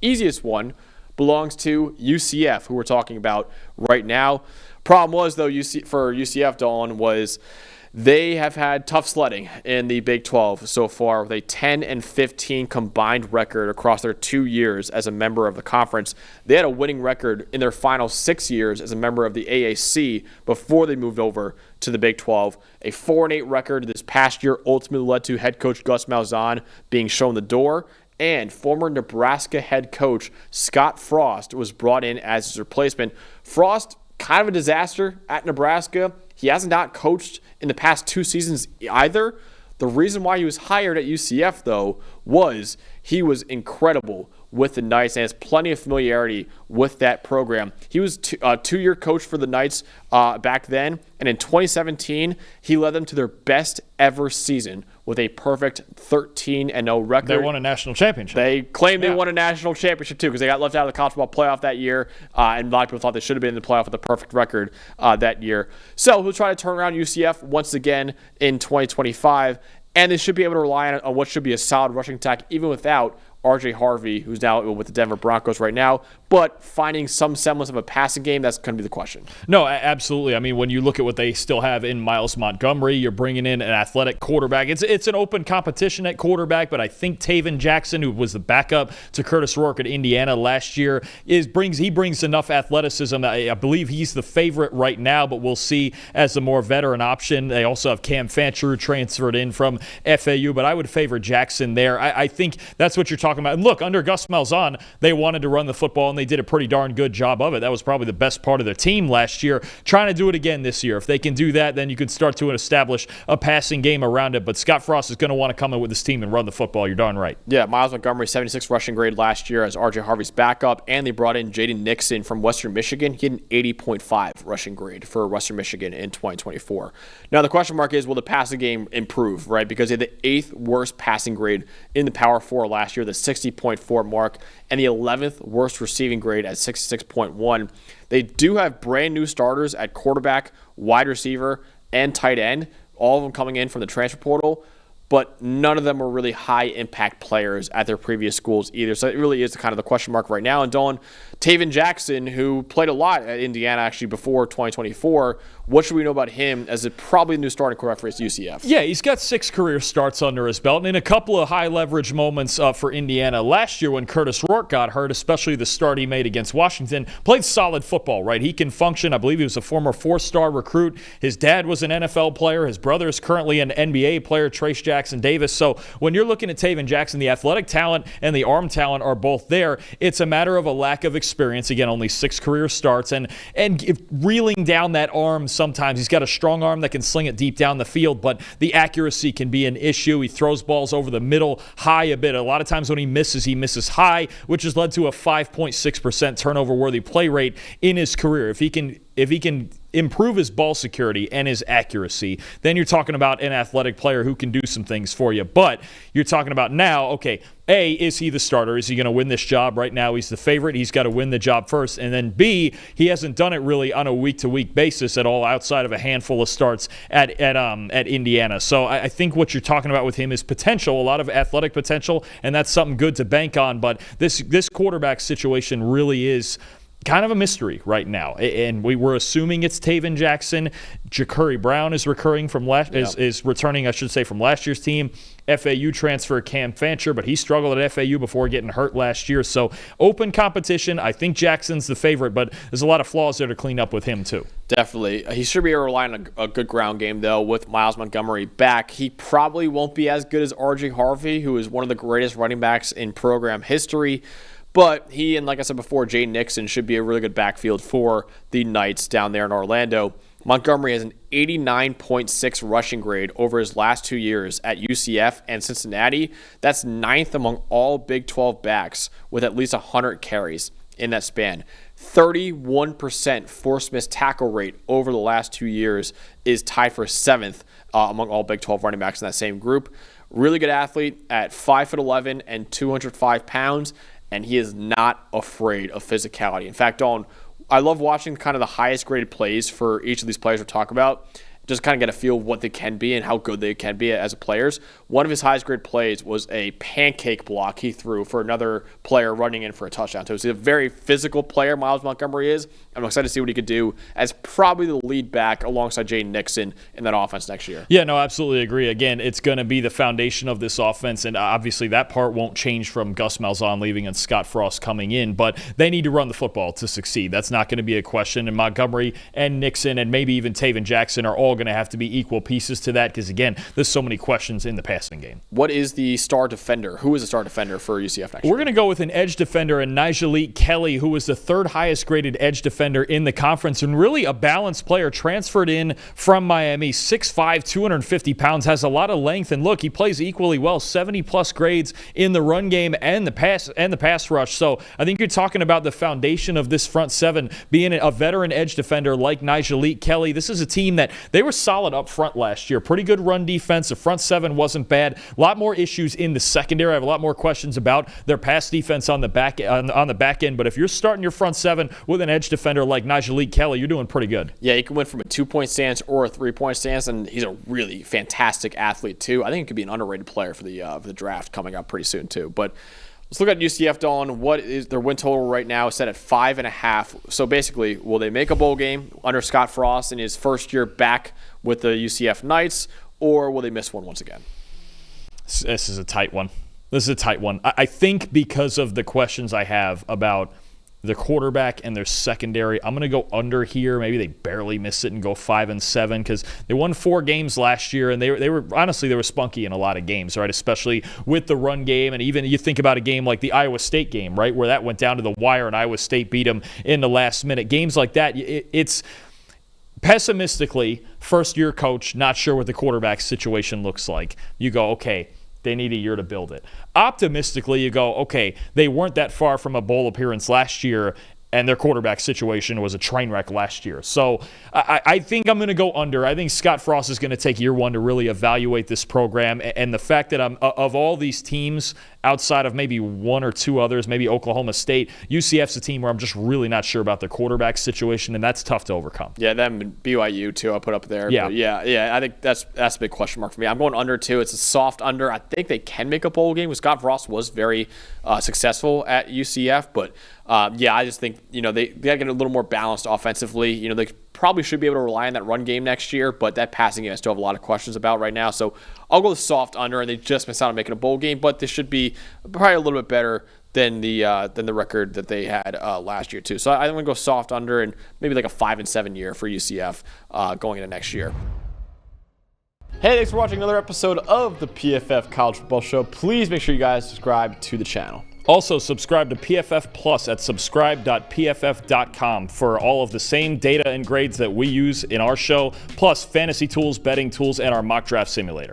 easiest one belongs to UCF, who we're talking about right now. Problem was, though, for UCF, Dalton, was they have had tough sledding in the Big 12 so far with a 10-15 combined record across their 2 years as a member of the conference. They had a winning record in their final 6 years as a member of the AAC before they moved over to the Big 12. A 4-8 record this past year ultimately led to head coach Gus Malzahn being shown the door, and former Nebraska head coach Scott Frost was brought in as his replacement. Frost, kind of a disaster at Nebraska. He has not coached in the past 2 seasons either. The reason why he was hired at UCF, though, was he was incredible with the Knights and has plenty of familiarity with that program. He was a 2-year coach for the Knights back then, and in 2017, he led them to their best ever season with a perfect 13-0 record. They won a national championship. They claimed they won a national championship, too, because they got left out of the college football playoff that year, and a lot of people thought they should have been in the playoff with a perfect record that year. So he'll try to turn around UCF once again in 2025, and they should be able to rely on what should be a solid rushing attack, even without R.J. Harvey, who's now with the Denver Broncos right now, but finding some semblance of a passing game, that's going to be the question. No, absolutely. I mean, when you look at what they still have in Miles Montgomery, you're bringing in an athletic quarterback. It's an open competition at quarterback, but I think Taven Jackson, who was the backup to Curtis Rourke at Indiana last year, brings enough athleticism. I believe he's the favorite right now, but we'll see as the more veteran option. They also have Cam Fancher transferred in from FAU, but I would favor Jackson there. I think that's what you're talking about. And look, under Gus Malzahn, they wanted to run the football, and they did a pretty darn good job of it. That was probably the best part of their team last year. Trying to do it again this year. If they can do that, then you can start to establish a passing game around it. But Scott Frost is going to want to come in with his team and run the football. You're darn right. Yeah, Miles Montgomery, 76 rushing grade last year as R.J. Harvey's backup, and they brought in Jaden Nixon from Western Michigan. He had an 80.5 rushing grade for Western Michigan in 2024. Now, the question mark is, will the passing game improve, right? Because they had the 8th worst passing grade in the Power 4 last year, the 60.4 mark, and the 11th worst receiving grade at 66.1. They do have brand new starters at quarterback, wide receiver, and tight end, all of them coming in from the transfer portal, but none of them were really high-impact players at their previous schools either. So it really is kind of the question mark right now. And Dawn, Taven Jackson, who played a lot at Indiana actually before 2024, what should we know about him as probably the new starting quarterback for UCF? Yeah, he's got 6 career starts under his belt, and in a couple of high-leverage moments for Indiana last year when Curtis Rourke got hurt, especially the start he made against Washington, played solid football, right? He can function. I believe he was a former 4-star recruit. His dad was an NFL player. His brother is currently an NBA player, Trace Jackson Davis. So when you're looking at Taven Jackson, the athletic talent and the arm talent are both there. It's a matter of a lack of experience. Again, only 6 career starts, and reeling down that arm sometimes. He's got a strong arm that can sling it deep down the field, but the accuracy can be an issue. He throws balls over the middle high a bit. A lot of times when he misses high, which has led to a 5.6% turnover-worthy play rate in his career. If he can improve his ball security and his accuracy, then you're talking about an athletic player who can do some things for you. But you're talking about now, okay, A, is he the starter? Is he going to win this job? Right now, he's the favorite. He's got to win the job first. And then B, he hasn't done it really on a week-to-week basis at all outside of a handful of starts at Indiana. So I think what you're talking about with him is potential, a lot of athletic potential, and that's something good to bank on. But this quarterback situation really is kind of a mystery right now, and we were assuming it's Taven Jackson. Ja'Curry Brown is returning from last year's team. FAU transfer Cam Fancher, but he struggled at FAU before getting hurt last year. So open competition. I think Jackson's the favorite, but there's a lot of flaws there to clean up with him too. Definitely. He should be able to rely on a good ground game, though, with Miles Montgomery back. He probably won't be as good as R.J. Harvey, who is one of the greatest running backs in program history. But he and, like I said before, Jaden Nixon should be a really good backfield for the Knights down there in Orlando. Montgomery has an 89.6 rushing grade over his last 2 years at UCF and Cincinnati. That's 9th among all Big 12 backs with at least 100 carries in that span. 31% forced missed tackle rate over the last 2 years is tied for 7th among all Big 12 running backs in that same group. Really good athlete at 5'11" and 205 pounds. And he is not afraid of physicality. In fact, I love watching kind of the highest graded plays for each of these players we're talking about. just kind of get a feel of what they can be and how good they can be as players. One of his highest grade plays was a pancake block he threw for another player running in for a touchdown. So he's a very physical player, Miles Montgomery is. I'm excited to see what he could do as probably the lead back alongside Jaden Nixon in that offense next year. Yeah, no, absolutely agree. Again, it's going to be the foundation of this offense, and obviously that part won't change from Gus Malzahn leaving and Scott Frost coming in, but they need to run the football to succeed. That's not going to be a question, and Montgomery and Nixon and maybe even Taven Jackson are all going to have to be equal pieces to that because, again, there's so many questions in the passing game. What is the star defender? Who is the star defender for UCF next year? We're going to go with an edge defender in Nigel Kelly, who was the third highest graded edge defender in the conference and really a balanced player, transferred in from Miami, 6'5", 250 pounds, has a lot of length, and look, he plays equally well, 70-plus grades in the run game and the pass rush. So I think you're talking about the foundation of this front seven being a veteran edge defender like Nigel Kelly. This is a team that they were solid up front last year. Pretty good run defense. The front seven wasn't bad. A lot more issues in the secondary. I have a lot more questions about their pass defense on the back end. But if you're starting your front seven with an edge defender like Nigel Kelly, you're doing pretty good. Yeah, he can win from a 2-point stance or a 3-point stance, and he's a really fantastic athlete too. I think he could be an underrated player for the draft coming up pretty soon too. But let's look at UCF, Dalton. What is their win total right now? Set at 5.5. So basically, will they make a bowl game under Scott Frost in his first year back with the UCF Knights, or will they miss one once again? This is a tight one. I think because of the questions I have about the quarterback and their secondary, I'm going to go under here. Maybe they barely miss it and go 5-7 because they won 4 games last year, and they were honestly, they were spunky in a lot of games, right? Especially with the run game, and even you think about a game like the Iowa State game, right, where that went down to the wire and Iowa State beat them in the last minute. Games like that, it's pessimistically, first-year coach, not sure what the quarterback situation looks like. You go, okay, they need a year to build it. Optimistically, you go, okay, they weren't that far from a bowl appearance last year, and their quarterback situation was a train wreck last year. So I think I'm going to go under. I think Scott Frost is going to take year one to really evaluate this program. And the fact that of all these teams, outside of maybe one or two others, maybe Oklahoma State, UCF's a team where I'm just really not sure about their quarterback situation, and that's tough to overcome. Yeah, them and BYU, too, I'll put up there. Yeah. But yeah, I think that's a big question mark for me. I'm going under, too. It's a soft under. I think they can make a bowl game. Scott Frost was very successful at UCF, but I just think, they got to get a little more balanced offensively. They probably should be able to rely on that run game next year, but that passing game I still have a lot of questions about right now. So I'll go with soft under, and they just missed out on making a bowl game, but this should be probably a little bit better than the record that they had last year too. So I'm going to go soft under and maybe like a 5-7 year for UCF going into next year. Hey, thanks for watching another episode of the PFF College Football Show. Please make sure you guys subscribe to the channel. Also, subscribe to PFF Plus at subscribe.pff.com for all of the same data and grades that we use in our show, plus fantasy tools, betting tools, and our mock draft simulator.